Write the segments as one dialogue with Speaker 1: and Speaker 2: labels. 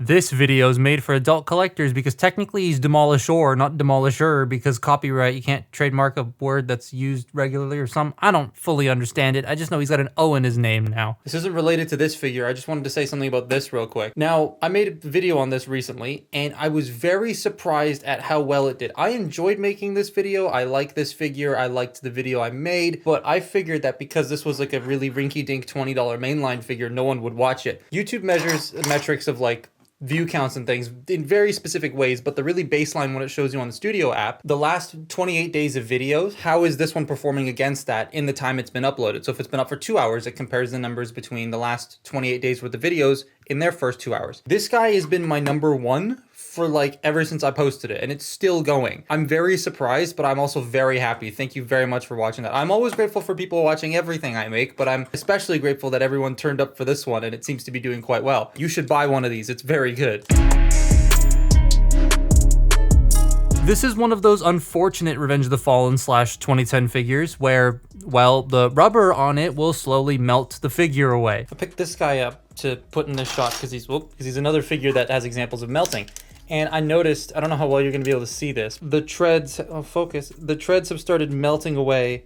Speaker 1: This video is made for adult collectors because technically he's Demolishor, not Demolishor, because copyright, you can't trademark a word that's used regularly or something. I don't fully understand it. I just know he's got an O in his name now. This isn't related to this figure. I just wanted to say something about this real quick. Now, I made a video on this recently, and I was very surprised at how well it did. I enjoyed making this video. I like this figure. I liked the video I made, but I figured that because this was like a really rinky-dink $20 mainline figure, no one would watch it. YouTube measures metrics of like view counts and things in very specific ways, but the really baseline one it shows you on the Studio app, the last 28 days of videos, how is this one performing against that in the time it's been uploaded? So if it's been up for 2 hours, it compares the numbers between the last 28 days worth of videos in their first 2 hours. This guy has been my #1 for like ever since I posted it, and it's still going. I'm very surprised, but I'm also very happy. Thank you very much for watching that. I'm always grateful for people watching everything I make, but I'm especially grateful that everyone turned up for this one, and it seems to be doing quite well. You should buy one of these. It's very good. This is one of those unfortunate Revenge of the Fallen / 2010 figures where, well, the rubber on it will slowly melt the figure away. I picked this guy up to put in this shot because he's another figure that has examples of melting. And I noticed, I don't know how well you're going to be able to see this, the treads, the treads have started melting away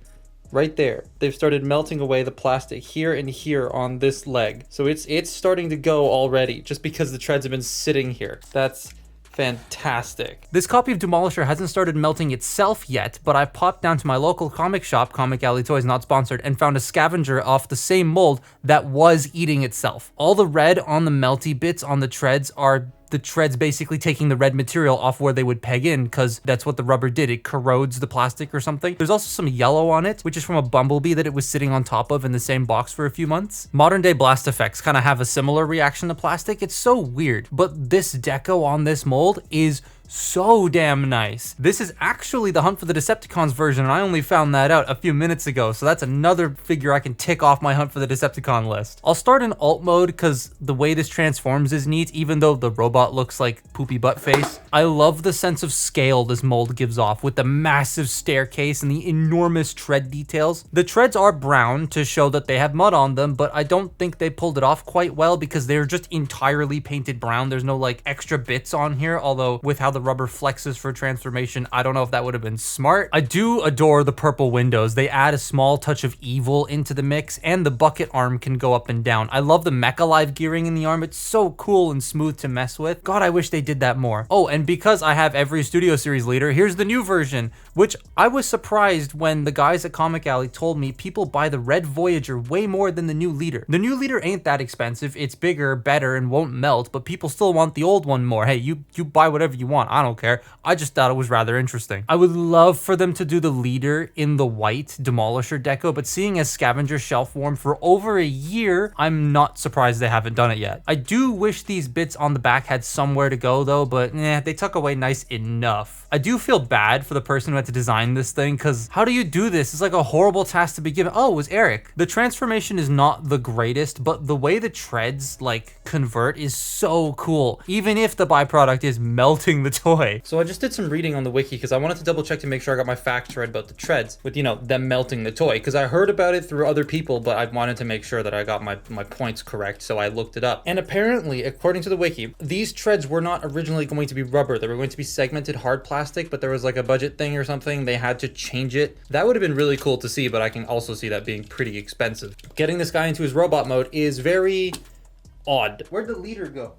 Speaker 1: right there. They've started melting away the plastic here and here on this leg. So it's starting to go already just because the treads have been sitting here. That's fantastic. This copy of Demolishor hasn't started melting itself yet, but I've popped down to my local comic shop, Comic Alley Toys, not sponsored, and found a scavenger off the same mold that was eating itself. All the red on the melty bits on the treads are the treads basically taking the red material off where they would peg in, because that's what the rubber did. It corrodes the plastic or something. There's also some yellow on it, which is from a bumblebee that it was sitting on top of in the same box for a few months. Modern day blast effects kind of have a similar reaction to plastic. It's so weird, but this deco on this mold is so damn nice. This is actually the Hunt for the Decepticons version, and I only found that out a few minutes ago, so that's another figure I can tick off my Hunt for the Decepticon list. I'll start in alt mode because the way this transforms is neat, even though the robot looks like poopy butt face. I love the sense of scale this mold gives off with the massive staircase and the enormous tread details. The treads are brown to show that they have mud on them, but I don't think they pulled it off quite well because they're just entirely painted brown. There's no like extra bits on here, although with how the rubber flexes for transformation, I don't know if that would have been smart. I do adore the purple windows. They add a small touch of evil into the mix, and the bucket arm can go up and down. I love the Mech Alive gearing in the arm. It's so cool and smooth to mess with. God, I wish they did that more. Oh, and because I have every Studio Series leader, here's the new version, which I was surprised when the guys at Comic Alley told me people buy the Red Voyager way more than the new leader. The new leader ain't that expensive. It's bigger, better, and won't melt, but people still want the old one more. Hey, you buy whatever you want. I don't care. I just thought it was rather interesting. I would love for them to do the leader in the white Demolishor deco, but seeing as Scavenger shelf warm for over a year, I'm not surprised they haven't done it yet. I do wish these bits on the back had somewhere to go though, but they tuck away nice enough. I do feel bad for the person who had to design this thing, because how do you do this? It's like a horrible task to be given. Oh, it was Eric. The transformation is not the greatest, but the way the treads like convert is so cool, even if the byproduct is melting the toy. So I just did some reading on the wiki because I wanted to double check to make sure I got my facts right about the treads with, you know, them melting the toy, because I heard about it through other people, but I wanted to make sure that I got my points correct, so I looked it up. And apparently, according to the wiki, these treads were not originally going to be rubber. They were going to be segmented hard plastic, but there was like a budget thing or something. They had to change it. That would have been really cool to see, but I can also see that being pretty expensive. Getting this guy into his robot mode is very odd. Where'd the leader go?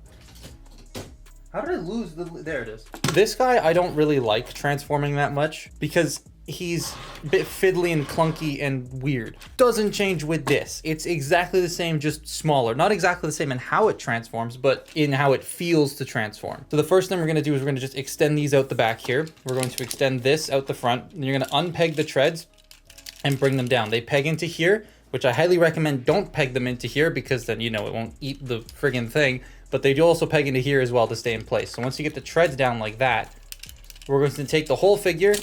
Speaker 1: How did I lose the... There it is. This guy, I don't really like transforming that much because he's a bit fiddly and clunky and weird. Doesn't change with this. It's exactly the same, just smaller. Not exactly the same in how it transforms, but in how it feels to transform. So the first thing we're going to do is we're going to just extend these out the back here. We're going to extend this out the front. And you're going to unpeg the treads and bring them down. They peg into here, which I highly recommend don't peg them into here because then, you know, it won't eat the friggin' thing. But they do also peg into here as well to stay in place. So once you get the treads down like that, we're going to take the whole figure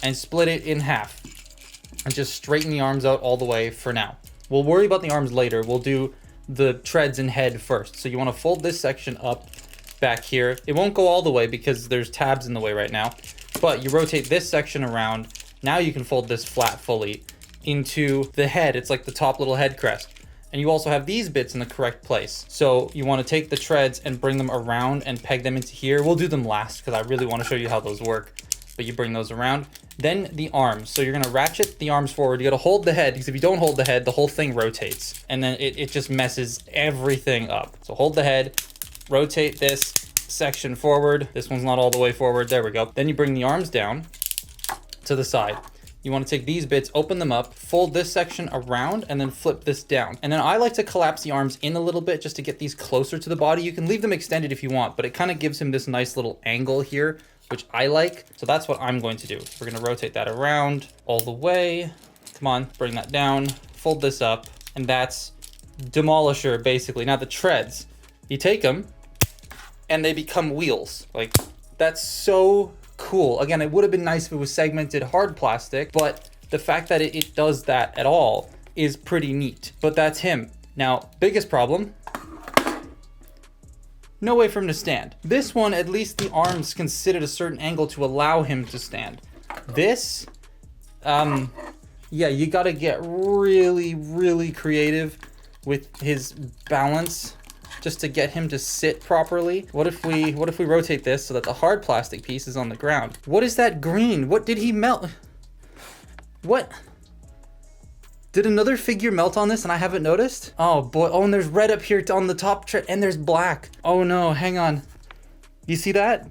Speaker 1: and split it in half and just straighten the arms out all the way for now. We'll worry about the arms later. We'll do the treads and head first. So you want to fold this section up back here. It won't go all the way because there's tabs in the way right now, but you rotate this section around. Now you can fold this flat fully into the head. It's like the top little head crest. And you also have these bits in the correct place. So you want to take the treads and bring them around and peg them into here. We'll do them last because I really want to show you how those work. But you bring those around. Then the arms. So you're going to ratchet the arms forward. You got to hold the head, because if you don't hold the head, the whole thing rotates. And then it just messes everything up. So hold the head, rotate this section forward. This one's not all the way forward. There we go. Then you bring the arms down to the side. You want to take these bits, open them up, fold this section around, and then flip this down. And then I like to collapse the arms in a little bit just to get these closer to the body. You can leave them extended if you want, but it kind of gives him this nice little angle here, which I like. So that's what I'm going to do. We're going to rotate that around all the way. Come on, bring that down, fold this up, and that's Demolishor, basically. Now the treads, you take them, and they become wheels. Like, that's so cool. Again, it would have been nice if it was segmented hard plastic, but the fact that it does that at all is pretty neat. But that's him. Now, biggest problem, no way for him to stand. This one, at least the arms can sit at a certain angle to allow him to stand. This, yeah, you gotta get really, really creative with his balance just to get him to sit properly. What if we rotate this so that the hard plastic piece is on the ground? What is that green? What did he melt? What? Did another figure melt on this and I haven't noticed? Oh boy, oh, and there's red up here on the top and there's black. Oh no, hang on. You see that?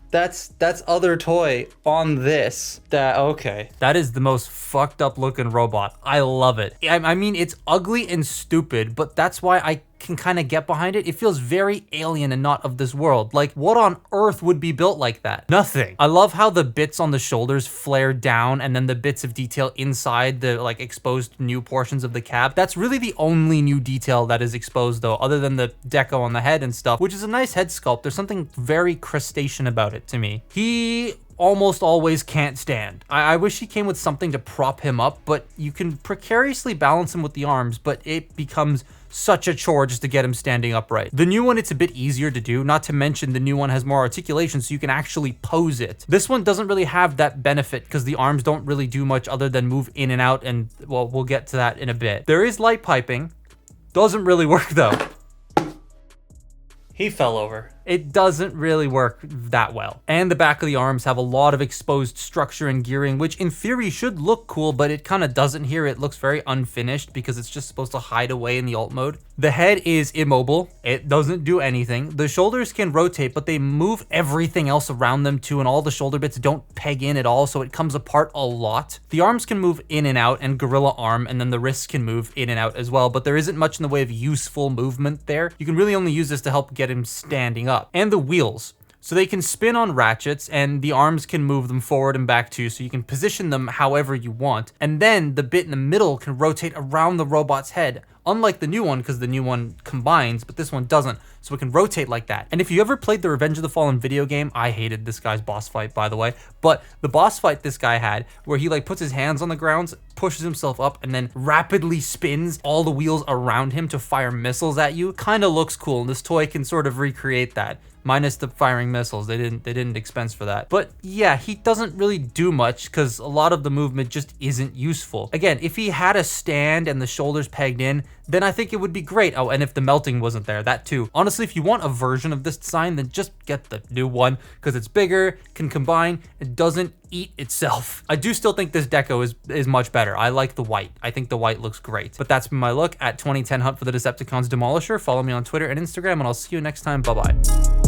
Speaker 1: That's other toy on this. Okay. That is the most fucked up looking robot. I love it. I mean, it's ugly and stupid, but that's why I can kind of get behind it. It feels very alien and not of this world. Like, what on earth would be built like that? Nothing. I love how the bits on the shoulders flare down and then the bits of detail inside the like exposed new portions of the cab. That's really the only new detail that is exposed though, other than the deco on the head and stuff, which is a nice head sculpt. There's something very crustacean about it to me. He almost always can't stand. I wish he came with something to prop him up, but you can precariously balance him with the arms, but it becomes such a chore just to get him standing upright. The new one, it's a bit easier to do, not to mention the new one has more articulation so you can actually pose it. This one doesn't really have that benefit because the arms don't really do much other than move in and out, and well, we'll get to that in a bit. There is light piping. Doesn't really work though. He fell over. It doesn't really work that well. And the back of the arms have a lot of exposed structure and gearing, which in theory should look cool, but it kind of doesn't here. It looks very unfinished because it's just supposed to hide away in the alt mode. The head is immobile. It doesn't do anything. The shoulders can rotate, but they move everything else around them too, and all the shoulder bits don't peg in at all, so it comes apart a lot. The arms can move in and out, and gorilla arm, and then the wrists can move in and out as well, but there isn't much in the way of useful movement there. You can really only use this to help get him standing up. And the wheels. So they can spin on ratchets and the arms can move them forward and back too, so you can position them however you want. And then the bit in the middle can rotate around the robot's head. Unlike the new one, because the new one combines, but this one doesn't, so it can rotate like that. And if you ever played the Revenge of the Fallen video game, I hated this guy's boss fight, by the way, but the boss fight this guy had, where he like puts his hands on the ground, pushes himself up, and then rapidly spins all the wheels around him to fire missiles at you, kind of looks cool, and this toy can sort of recreate that. Minus the firing missiles, they didn't expense for that. But yeah, he doesn't really do much because a lot of the movement just isn't useful. Again, if he had a stand and the shoulders pegged in, then I think it would be great. Oh, and if the melting wasn't there, that too. Honestly, if you want a version of this design, then just get the new one because it's bigger, can combine, it doesn't eat itself. I do still think this deco is much better. I like the white. I think the white looks great. But that's been my look at 2010 Hunt for the Decepticons Demolishor. Follow me on Twitter and Instagram, and I'll see you next time. Bye-bye.